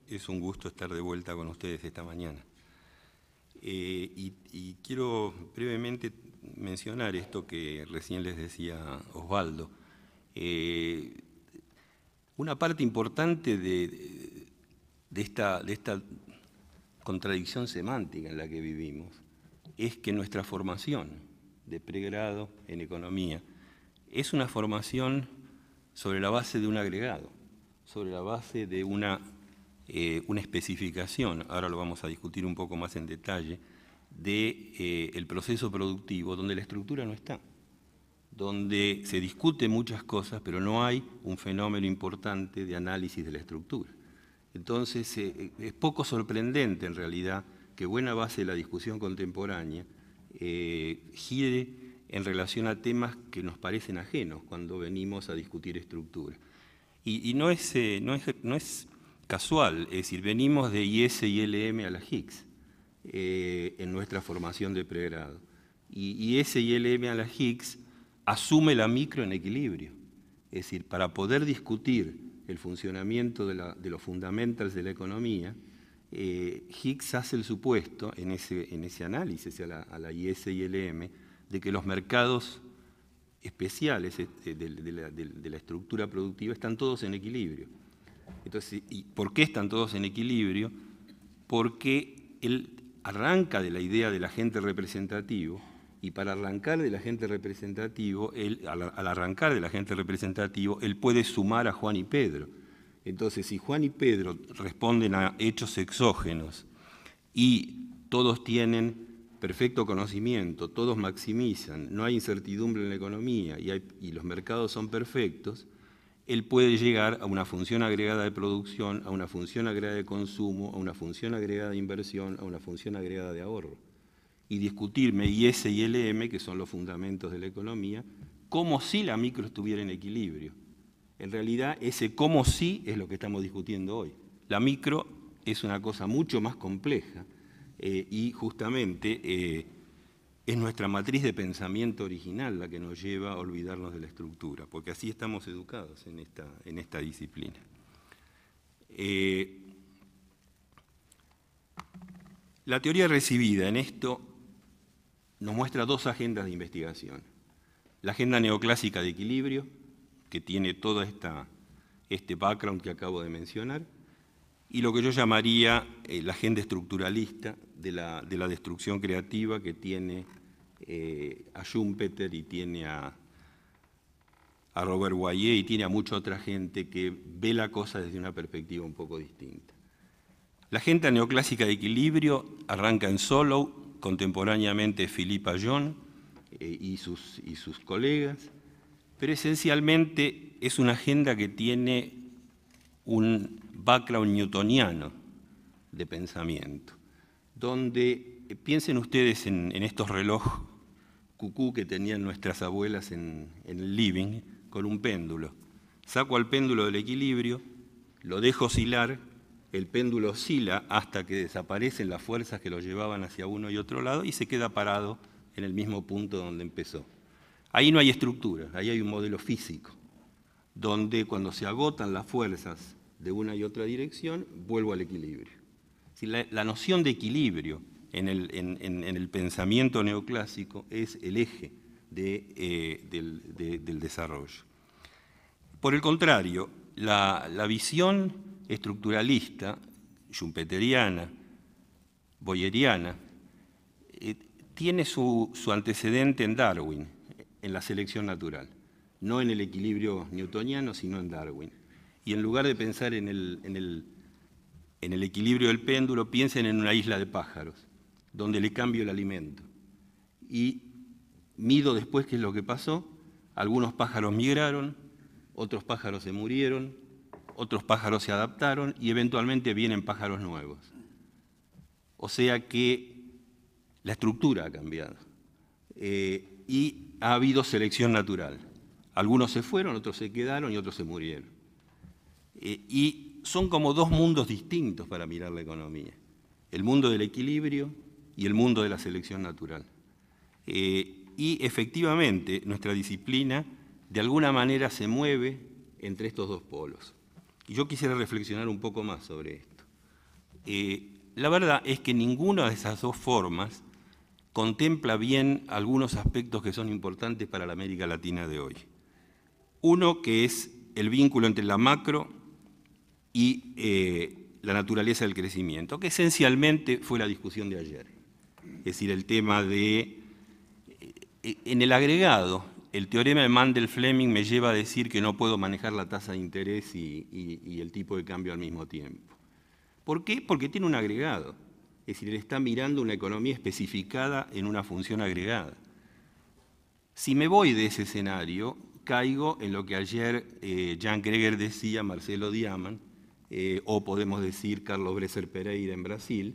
Es un gusto estar de vuelta con ustedes esta mañana. Y quiero brevemente mencionar esto que recién les decía Osvaldo. Una parte importante de esta contradicción semántica en la que vivimos es que nuestra formación de pregrado en economía es una formación sobre la base de un agregado, sobre la base de una especificación, ahora lo vamos a discutir un poco más en detalle, del proceso productivo donde la estructura no está, donde se discuten muchas cosas, pero no hay un fenómeno importante de análisis de la estructura. Entonces, es poco sorprendente en realidad que buena base de la discusión contemporánea gire en relación a temas que nos parecen ajenos cuando venimos a discutir estructura. Y no es casual, es decir, venimos de IS y LM a la Higgs en nuestra formación de pregrado. Y IS y LM a la Higgs asume la micro en equilibrio. Es decir, para poder discutir el funcionamiento de los fundamentals de la economía, Higgs hace el supuesto en ese análisis a la IS y LM de que los mercados especiales de la estructura productiva están todos en equilibrio. Entonces, ¿y por qué están todos en equilibrio? Porque él arranca de la idea del agente representativo, y para arrancar del agente representativo, al arrancar del agente representativo, él puede sumar a Juan y Pedro. Entonces, si Juan y Pedro responden a hechos exógenos y todos tienen perfecto conocimiento, todos maximizan, no hay incertidumbre en la economía y los mercados son perfectos, él puede llegar a una función agregada de producción, a una función agregada de consumo, a una función agregada de inversión, a una función agregada de ahorro. Y discutirme IS y LM, que son los fundamentos de la economía, como si la micro estuviera en equilibrio. En realidad, ese como si es lo que estamos discutiendo hoy. La micro es una cosa mucho más compleja y justamente es nuestra matriz de pensamiento original la que nos lleva a olvidarnos de la estructura, porque así estamos educados en esta disciplina. La teoría recibida en esto nos muestra dos agendas de investigación. La agenda neoclásica de equilibrio, que tiene todo este background que acabo de mencionar, y lo que yo llamaría la agenda estructuralista de la destrucción creativa, que tiene a Schumpeter y tiene a Robert Boyer y tiene a mucha otra gente que ve la cosa desde una perspectiva un poco distinta. La agenda neoclásica de equilibrio arranca en Solow, contemporáneamente Philippe Aghion y sus colegas, pero esencialmente es una agenda que tiene un background newtoniano de pensamiento, donde piensen ustedes en estos relojes cucú que tenían nuestras abuelas en el living con un péndulo. Saco al péndulo del equilibrio, lo dejo oscilar, el péndulo oscila hasta que desaparecen las fuerzas que lo llevaban hacia uno y otro lado y se queda parado en el mismo punto donde empezó. Ahí no hay estructura, ahí hay un modelo físico, donde cuando se agotan las fuerzas de una y otra dirección, vuelvo al equilibrio. La noción de equilibrio en el pensamiento neoclásico es el eje del desarrollo. Por el contrario, la visión estructuralista, schumpeteriana, boyeriana, tiene su antecedente en Darwin, en la selección natural, no en el equilibrio newtoniano, sino en Darwin. Y en lugar de pensar en el equilibrio del péndulo, piensen en una isla de pájaros, donde le cambio el alimento. Y mido después qué es lo que pasó. Algunos pájaros migraron, otros pájaros se murieron, otros pájaros se adaptaron y eventualmente vienen pájaros nuevos. O sea que la estructura ha cambiado y ha habido selección natural. Algunos se fueron, otros se quedaron y otros se murieron. Y son como dos mundos distintos para mirar la economía. El mundo del equilibrio y el mundo de la selección natural. Y efectivamente nuestra disciplina de alguna manera se mueve entre estos dos polos. Y yo quisiera reflexionar un poco más sobre esto. la verdad es que ninguna de esas dos formas contempla bien algunos aspectos que son importantes para la América Latina de hoy. Uno que es el vínculo entre la macro y la naturaleza del crecimiento, que esencialmente fue la discusión de ayer. Es decir, el tema de, en el agregado, el teorema de Mandel-Fleming me lleva a decir que no puedo manejar la tasa de interés y el tipo de cambio al mismo tiempo. ¿Por qué? Porque tiene un agregado. Es decir, él está mirando una economía especificada en una función agregada. Si me voy de ese escenario, caigo en lo que ayer Jan Greger decía, Marcelo Diaman, o podemos decir Carlos Bresser Pereira en Brasil,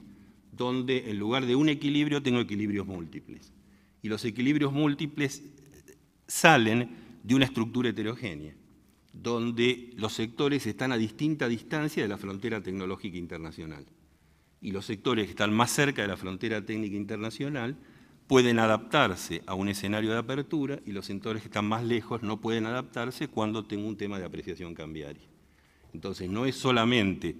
donde en lugar de un equilibrio tengo equilibrios múltiples. Y los equilibrios múltiples salen de una estructura heterogénea, donde los sectores están a distinta distancia de la frontera tecnológica internacional. Y los sectores que están más cerca de la frontera técnica internacional pueden adaptarse a un escenario de apertura y los sectores que están más lejos no pueden adaptarse cuando tengo un tema de apreciación cambiaria. Entonces, no es solamente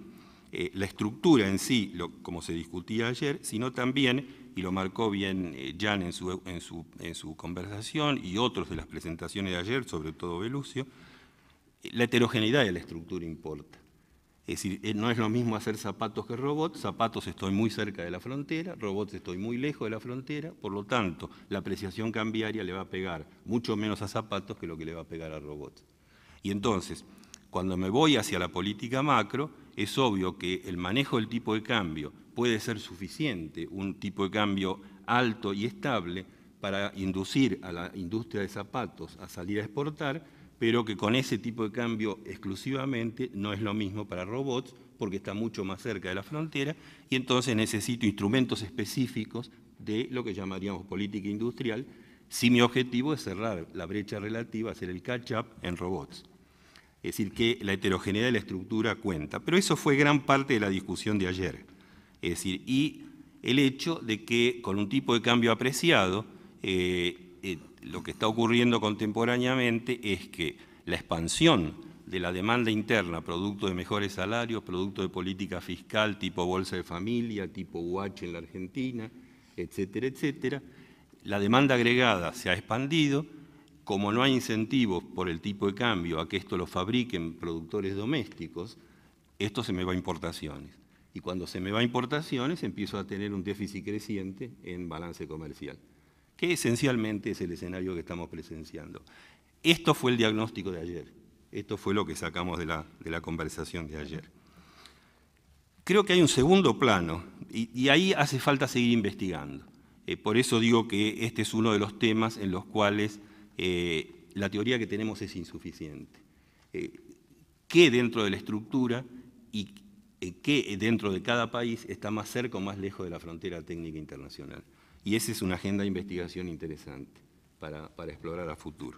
la estructura en sí, como se discutía ayer, sino también, y lo marcó bien Jan en su conversación y otros de las presentaciones de ayer, sobre todo Belucio, la heterogeneidad de la estructura importa. Es decir, no es lo mismo hacer zapatos que robots. Zapatos estoy muy cerca de la frontera, robots estoy muy lejos de la frontera, por lo tanto, la apreciación cambiaria le va a pegar mucho menos a zapatos que lo que le va a pegar a robots. Y entonces, cuando me voy hacia la política macro, es obvio que el manejo del tipo de cambio puede ser suficiente, un tipo de cambio alto y estable, para inducir a la industria de zapatos a salir a exportar, pero que con ese tipo de cambio exclusivamente no es lo mismo para robots, porque está mucho más cerca de la frontera, y entonces necesito instrumentos específicos de lo que llamaríamos política industrial, si mi objetivo es cerrar la brecha relativa, hacer el catch-up en robots. Es decir, que la heterogeneidad de la estructura cuenta. Pero eso fue gran parte de la discusión de ayer. Es decir, y el hecho de que con un tipo de cambio apreciado, lo que está ocurriendo contemporáneamente es que la expansión de la demanda interna, producto de mejores salarios, producto de política fiscal tipo bolsa de familia, tipo UH en la Argentina, etcétera, etcétera, la demanda agregada se ha expandido. Como no hay incentivos por el tipo de cambio a que esto lo fabriquen productores domésticos, esto se me va a importaciones. Y cuando se me va a importaciones, empiezo a tener un déficit creciente en balance comercial, que esencialmente es el escenario que estamos presenciando. Esto fue el diagnóstico de ayer. Esto fue lo que sacamos de la conversación de ayer. Creo que hay un segundo plano, y ahí hace falta seguir investigando. Por eso digo que este es uno de los temas en los cuales la teoría que tenemos es insuficiente. ¿Qué dentro de la estructura y qué dentro de cada país está más cerca o más lejos de la frontera técnica internacional? Y esa es una agenda de investigación interesante para explorar a futuro.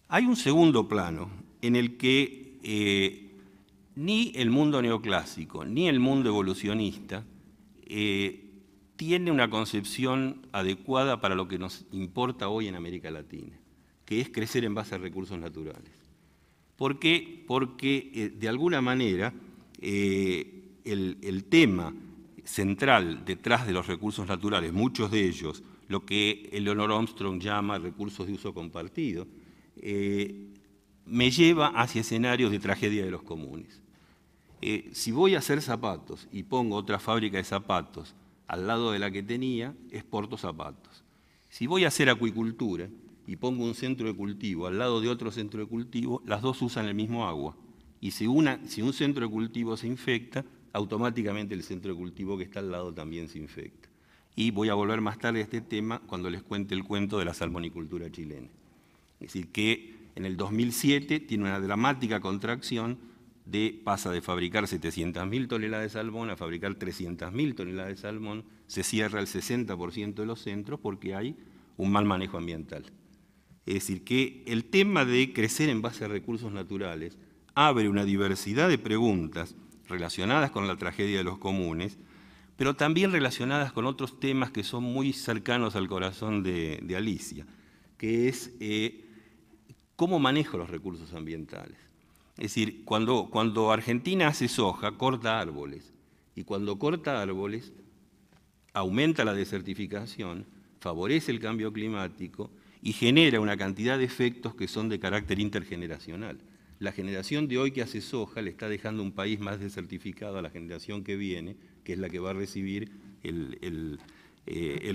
Hay un segundo plano en el que ni el mundo neoclásico ni el mundo evolucionista tiene una concepción adecuada para lo que nos importa hoy en América Latina, que es crecer en base a recursos naturales. ¿Por qué? Porque de alguna manera el tema central detrás de los recursos naturales, muchos de ellos, lo que Eleanor Armstrong llama recursos de uso compartido, me lleva hacia escenarios de tragedia de los comunes. Si voy a hacer zapatos y pongo otra fábrica de zapatos al lado de la que tenía, exporto zapatos. Si voy a hacer acuicultura y pongo un centro de cultivo al lado de otro centro de cultivo, las dos usan el mismo agua. Y si un centro de cultivo se infecta, automáticamente el centro de cultivo que está al lado también se infecta. Y voy a volver más tarde a este tema cuando les cuente el cuento de la salmonicultura chilena. Es decir, que en el 2007 tiene una dramática contracción pasa de fabricar 700.000 toneladas de salmón a fabricar 300.000 toneladas de salmón, se cierra el 60% de los centros porque hay un mal manejo ambiental. Es decir, que el tema de crecer en base a recursos naturales abre una diversidad de preguntas relacionadas con la tragedia de los comunes, pero también relacionadas con otros temas que son muy cercanos al corazón de Alicia, que es cómo manejo los recursos ambientales. Es decir, cuando Argentina hace soja, corta árboles, Y cuando corta árboles, aumenta la desertificación, favorece el cambio climático y genera una cantidad de efectos que son de carácter intergeneracional. La generación de hoy que hace soja le está dejando un país más desertificado a la generación que viene, que es la que va a recibir el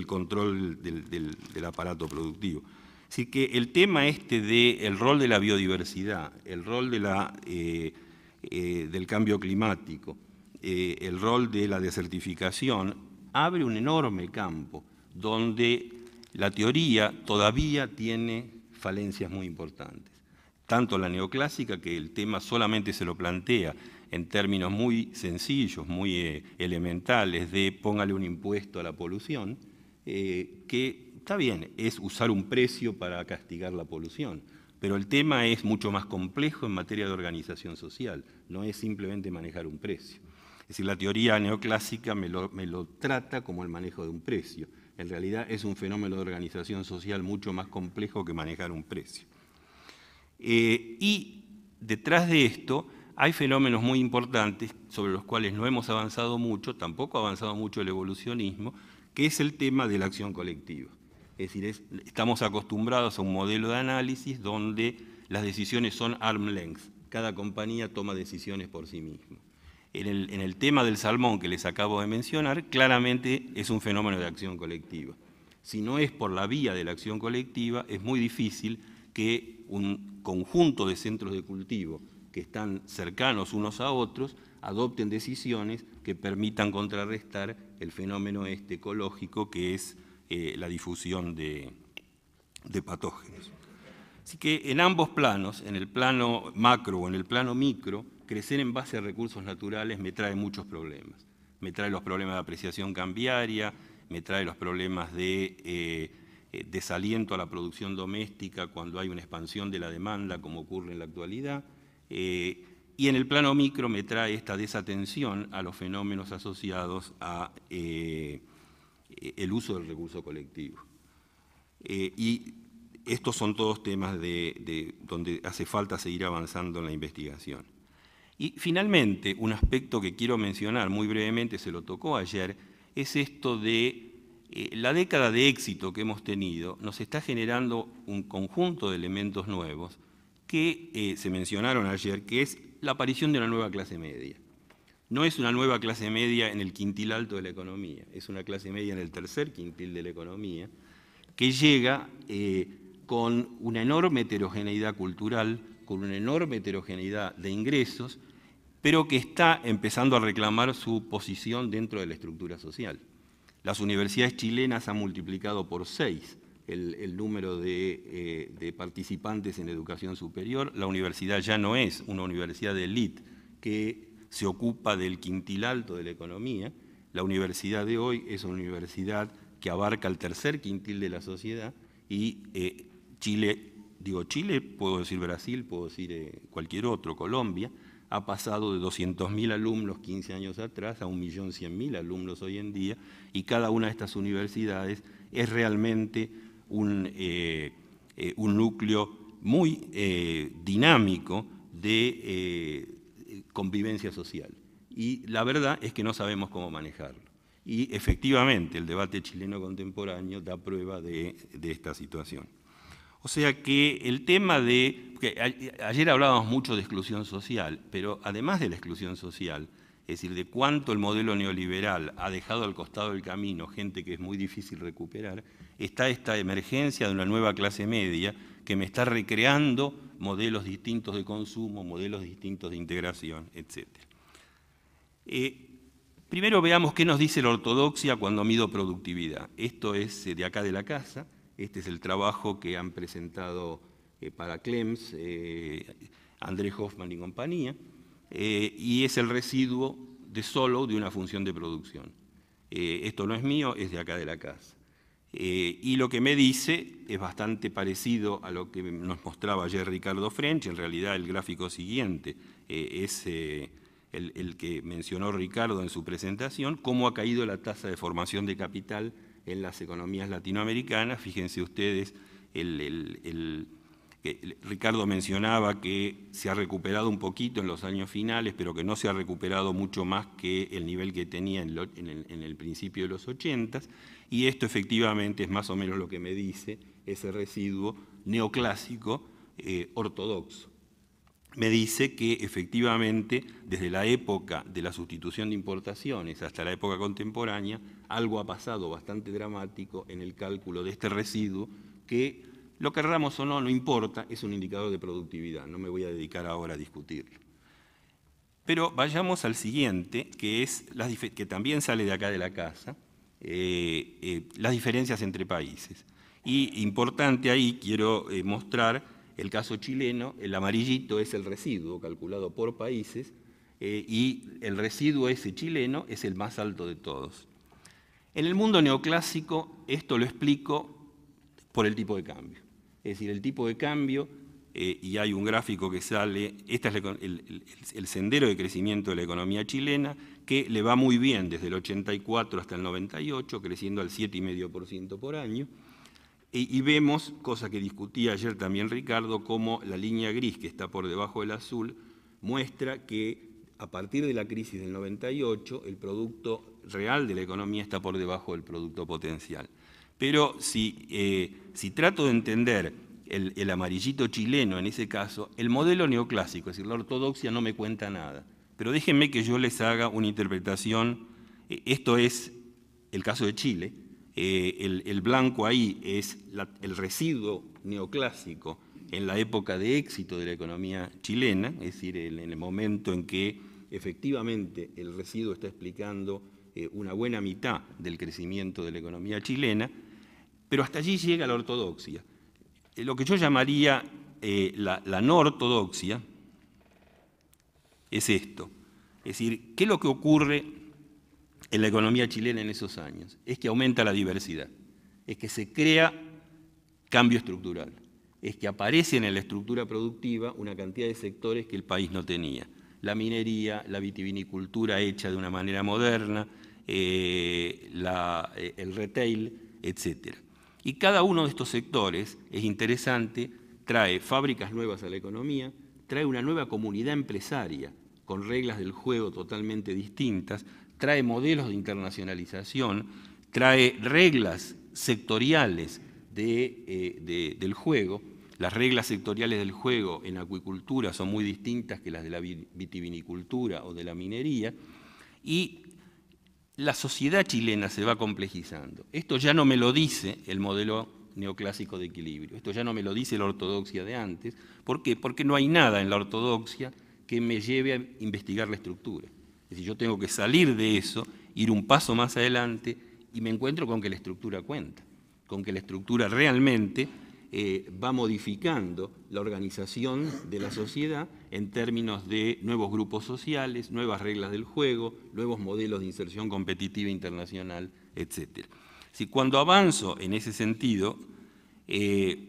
control del aparato productivo. Así que el tema del rol de la biodiversidad, el rol del cambio climático, el rol de la desertificación, abre un enorme campo donde la teoría todavía tiene falencias muy importantes. Tanto la neoclásica, que el tema solamente se lo plantea en términos muy sencillos, muy elementales, de póngale un impuesto a la polución, que está bien, es usar un precio para castigar la polución, pero el tema es mucho más complejo en materia de organización social, no es simplemente manejar un precio. Es decir, la teoría neoclásica me lo trata como el manejo de un precio. En realidad es un fenómeno de organización social mucho más complejo que manejar un precio. Y detrás de esto hay fenómenos muy importantes sobre los cuales no hemos avanzado mucho, tampoco ha avanzado mucho el evolucionismo, que es el tema de la acción colectiva. Es decir, estamos acostumbrados a un modelo de análisis donde las decisiones son arm's length, cada compañía toma decisiones por sí misma. En el tema del salmón que les acabo de mencionar, claramente es un fenómeno de acción colectiva. Si no es por la vía de la acción colectiva, es muy difícil que un conjunto de centros de cultivo que están cercanos unos a otros adopten decisiones que permitan contrarrestar el fenómeno ecológico que es la difusión de patógenos. Así que en ambos planos, en el plano macro o en el plano micro, crecer en base a recursos naturales me trae muchos problemas. Me trae los problemas de apreciación cambiaria, me trae los problemas de desaliento a la producción doméstica cuando hay una expansión de la demanda, como ocurre en la actualidad, y en el plano micro me trae esta desatención a los fenómenos asociados a el uso del recurso colectivo. Y estos son todos temas donde hace falta seguir avanzando en la investigación. Y finalmente, un aspecto que quiero mencionar muy brevemente, se lo tocó ayer, es esto de la década de éxito que hemos tenido nos está generando un conjunto de elementos nuevos que se mencionaron ayer, que es la aparición de una nueva clase media. No es una nueva clase media en el quintil alto de la economía, es una clase media en el tercer quintil de la economía, que llega con una enorme heterogeneidad cultural, con una enorme heterogeneidad de ingresos, pero que está empezando a reclamar su posición dentro de la estructura social. Las universidades chilenas han multiplicado por 6 el número de participantes en educación superior. La universidad ya no es una universidad de élite que se ocupa del quintil alto de la economía. La universidad de hoy es una universidad que abarca el tercer quintil de la sociedad y Chile, puedo decir Brasil, puedo decir cualquier otro, Colombia, ha pasado de 200.000 alumnos 15 años atrás a 1.100.000 alumnos hoy en día, y cada una de estas universidades es realmente un núcleo muy dinámico de convivencia social. Y la verdad es que no sabemos cómo manejarlo. Y efectivamente el debate chileno contemporáneo da prueba de esta situación. O sea que el tema ayer hablábamos mucho de exclusión social, pero además de la exclusión social, es decir, de cuánto el modelo neoliberal ha dejado al costado del camino gente que es muy difícil recuperar, está esta emergencia de una nueva clase media que me está recreando modelos distintos de consumo, modelos distintos de integración, etc. Primero veamos qué nos dice la ortodoxia cuando mido productividad. Esto es de acá de la casa. Este es el trabajo que han presentado para Clems, Andrés Hoffman y compañía, y es el residuo de solo de una función de producción. Esto no es mío, es de acá de la casa. Y lo que me dice es bastante parecido a lo que nos mostraba ayer Ricardo French. En realidad el gráfico siguiente es el que mencionó Ricardo en su presentación, cómo ha caído la tasa de formación de capital en las economías latinoamericanas. Fíjense ustedes que Ricardo mencionaba que se ha recuperado un poquito en los años finales, pero que no se ha recuperado mucho más que el nivel que tenía en el principio de los 80, y esto efectivamente es más o menos lo que me dice ese residuo neoclásico ortodoxo. Me dice que efectivamente desde la época de la sustitución de importaciones hasta la época contemporánea, algo ha pasado bastante dramático en el cálculo de este residuo que, lo querramos o no, no importa, es un indicador de productividad, no me voy a dedicar ahora a discutirlo. Pero vayamos al siguiente, que es que también sale de acá de la casa, las diferencias entre países. Y importante ahí, quiero mostrar el caso chileno. El amarillito es el residuo calculado por países y el residuo ese chileno es el más alto de todos. En el mundo neoclásico esto lo explico por el tipo de cambio. Es decir, el tipo de cambio, y hay un gráfico que sale, este es el sendero de crecimiento de la economía chilena, que le va muy bien desde el 84 hasta el 98, creciendo al 7,5% por año. Y vemos, cosa que discutía ayer también Ricardo, cómo la línea gris que está por debajo del azul muestra que a partir de la crisis del 98 el producto real de la economía está por debajo del producto potencial. Pero si trato de entender el amarillito chileno en ese caso, el modelo neoclásico, es decir, la ortodoxia no me cuenta nada. Pero déjenme que yo les haga una interpretación. Esto es el caso de Chile. El blanco ahí es el residuo neoclásico en la época de éxito de la economía chilena, es decir, en el momento en que efectivamente el residuo está explicando una buena mitad del crecimiento de la economía chilena, pero hasta allí llega la ortodoxia. Lo que yo llamaría la no ortodoxia es esto. Es decir, ¿qué es lo que ocurre en la economía chilena en esos años? Es que aumenta la diversidad, es que se crea cambio estructural, es que aparecen en la estructura productiva una cantidad de sectores que el país no tenía. La minería, la vitivinicultura hecha de una manera moderna, el retail, etc. Y cada uno de estos sectores, es interesante, trae fábricas nuevas a la economía, trae una nueva comunidad empresaria con reglas del juego totalmente distintas, trae modelos de internacionalización, trae reglas sectoriales del juego. Las reglas sectoriales del juego en acuicultura son muy distintas que las de la vitivinicultura o de la minería, y la sociedad chilena se va complejizando. Esto ya no me lo dice el modelo neoclásico de equilibrio, esto ya no me lo dice la ortodoxia de antes. ¿Por qué? Porque no hay nada en la ortodoxia que me lleve a investigar la estructura. Es decir, yo tengo que salir de eso, ir un paso más adelante, y me encuentro con que la estructura cuenta, con que la estructura realmente va modificando la organización de la sociedad en términos de nuevos grupos sociales, nuevas reglas del juego, nuevos modelos de inserción competitiva internacional, etc. Si cuando avanzo en ese sentido, esta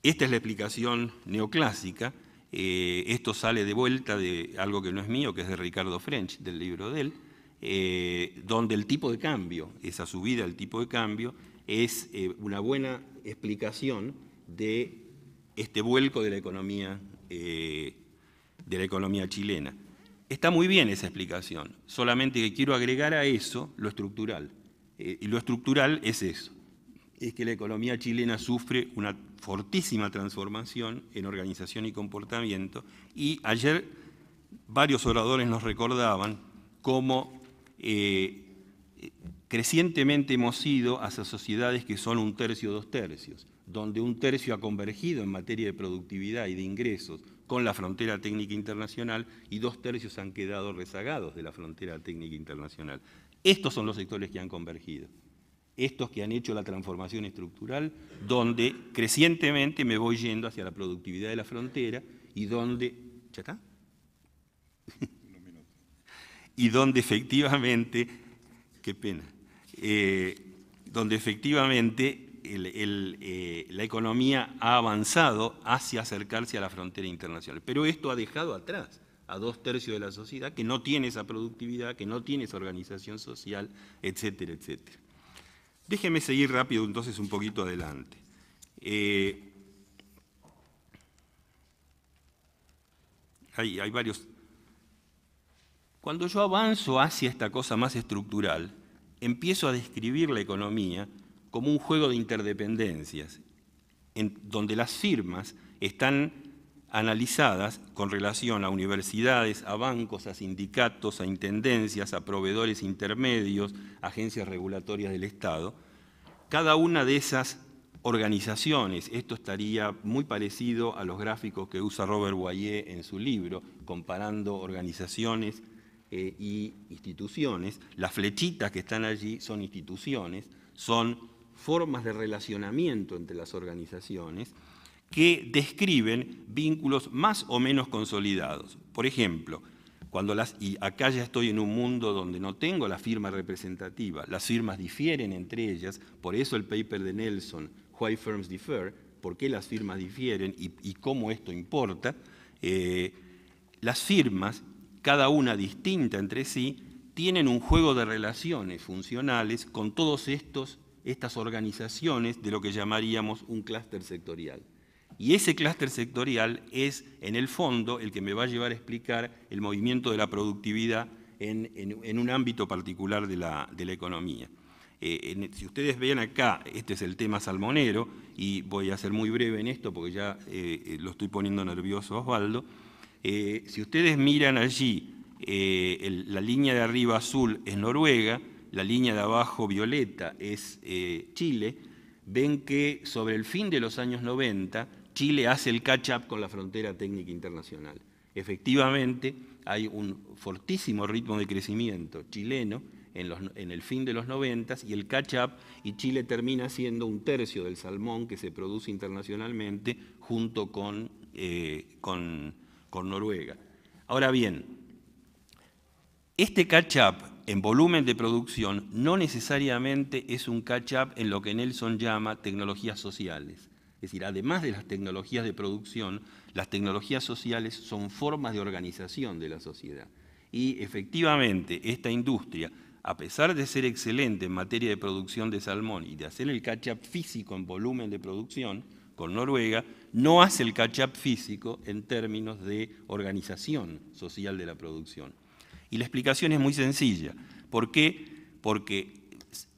es la explicación neoclásica. Esto sale de vuelta de algo que no es mío, que es de Ricardo French, del libro de él, donde el tipo de cambio, esa subida del tipo de cambio, es una buena explicación de este vuelco de la economía chilena. Está muy bien esa explicación, solamente que quiero agregar a eso lo estructural. Y lo estructural es eso, es que la economía chilena sufre una fortísima transformación en organización y comportamiento, y ayer varios oradores nos recordaban cómo crecientemente hemos ido hacia sociedades que son 1/3, 2/3, donde 1/3 ha convergido en materia de productividad y de ingresos con la frontera técnica internacional y 2/3 han quedado rezagados de la frontera técnica internacional. Estos son los sectores que han convergido, estos que han hecho la transformación estructural, donde crecientemente me voy yendo hacia la productividad de la frontera y donde... ¿Ya está? Y donde efectivamente... Qué pena. Donde efectivamente la economía ha avanzado hacia acercarse a la frontera internacional. Pero esto ha dejado atrás a 2/3 de la sociedad que no tiene esa productividad, que no tiene esa organización social, etcétera, etcétera. Déjeme seguir rápido entonces un poquito adelante. Hay varios. Cuando yo avanzo hacia esta cosa más estructural, empiezo a describir la economía como un juego de interdependencias, donde las firmas están analizadas con relación a universidades, a bancos, a sindicatos, a intendencias, a proveedores intermedios, agencias regulatorias del Estado. Cada una de esas organizaciones, esto estaría muy parecido a los gráficos que usa Robert Boyer en su libro, comparando organizaciones y instituciones. Las flechitas que están allí son instituciones, son formas de relacionamiento entre las organizaciones que describen vínculos más o menos consolidados. Por ejemplo, y acá ya estoy en un mundo donde no tengo la firma representativa, las firmas difieren entre ellas, por eso el paper de Nelson, Why Firms Differ, por qué las firmas difieren y cómo esto importa. Las firmas, cada una distinta entre sí, tienen un juego de relaciones funcionales con todas estas organizaciones de lo que llamaríamos un clúster sectorial. Y ese clúster sectorial es, en el fondo, el que me va a llevar a explicar el movimiento de la productividad en un ámbito particular de la economía. Si ustedes ven acá, este es el tema salmonero, y voy a ser muy breve en esto porque ya lo estoy poniendo nervioso a Osvaldo. Si ustedes miran allí, la línea de arriba azul es Noruega, la línea de abajo violeta es Chile, ven que sobre el fin de los años 90, Chile hace el catch-up con la frontera técnica internacional. Efectivamente, hay un fortísimo ritmo de crecimiento chileno en el fin de los 90 y el catch-up, y Chile termina siendo un tercio del salmón que se produce internacionalmente junto con Noruega. Ahora bien, este catch-up en volumen de producción no necesariamente es un catch-up en lo que Nelson llama tecnologías sociales. Es decir, además de las tecnologías de producción, las tecnologías sociales son formas de organización de la sociedad. Y efectivamente, esta industria, a pesar de ser excelente en materia de producción de salmón y de hacer el catch-up físico en volumen de producción con Noruega, no hace el catch-up físico en términos de organización social de la producción. Y la explicación es muy sencilla. ¿Por qué? Porque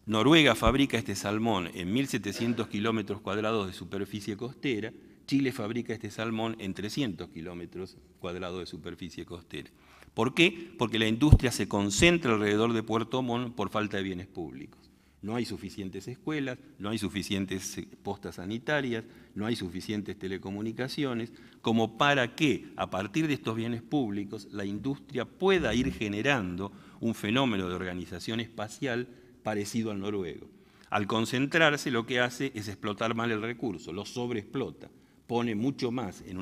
Noruega fabrica este salmón en 1.700 kilómetros cuadrados de superficie costera, Chile fabrica este salmón en 300 kilómetros cuadrados de superficie costera. ¿Por qué? Porque la industria se concentra alrededor de Puerto Montt por falta de bienes públicos. No hay suficientes escuelas, no hay suficientes postas sanitarias, no hay suficientes telecomunicaciones, como para que, a partir de estos bienes públicos, la industria pueda ir generando un fenómeno de organización espacial parecido al noruego. Al concentrarse, lo que hace es explotar mal el recurso, lo sobreexplota, pone mucho más en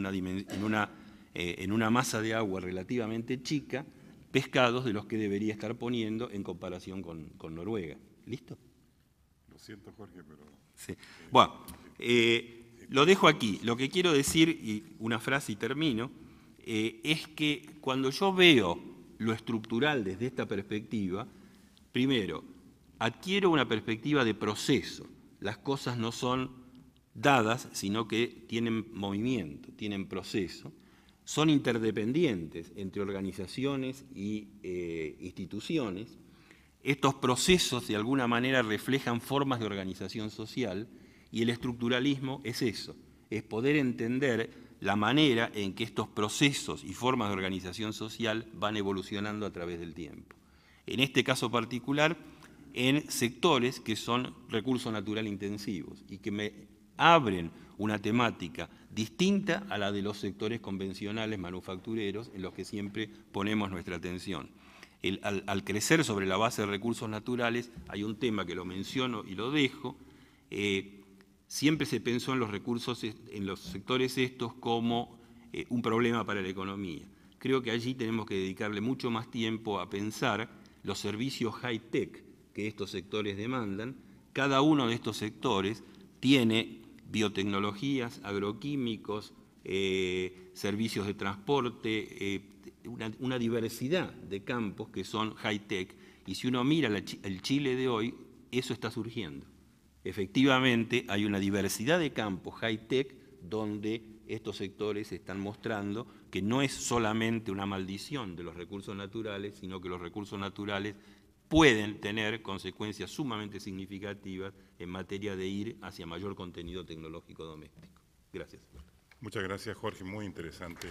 una masa de agua relativamente chica pescados de los que debería estar poniendo en comparación con Noruega. ¿Listo? Lo siento, Jorge, pero... Sí. Bueno, lo dejo aquí. Lo que quiero decir, y una frase y termino, es que cuando yo veo lo estructural desde esta perspectiva, primero, adquiero una perspectiva de proceso. Las cosas no son dadas, sino que tienen movimiento, tienen proceso. Son interdependientes entre organizaciones y instituciones. Estos procesos, de alguna manera, reflejan formas de organización social y el estructuralismo es eso, es poder entender la manera en que estos procesos y formas de organización social van evolucionando a través del tiempo. En este caso particular, en sectores que son recursos naturales intensivos y que me abren una temática distinta a la de los sectores convencionales manufactureros en los que siempre ponemos nuestra atención. Al crecer sobre la base de recursos naturales, hay un tema que lo menciono y lo dejo, siempre se pensó en los recursos, en los sectores estos como un problema para la economía. Creo que allí tenemos que dedicarle mucho más tiempo a pensar los servicios high-tech que estos sectores demandan. Cada uno de estos sectores tiene biotecnologías, agroquímicos, servicios de transporte, una diversidad de campos que son high-tech. Y si uno mira el Chile de hoy, eso está surgiendo. efectivamente hay una diversidad de campos high-tech donde estos sectores están mostrando que no es solamente una maldición de los recursos naturales, sino que los recursos naturales pueden tener consecuencias sumamente significativas en materia de ir hacia mayor contenido tecnológico doméstico. Gracias. Muchas gracias, Jorge, muy interesante.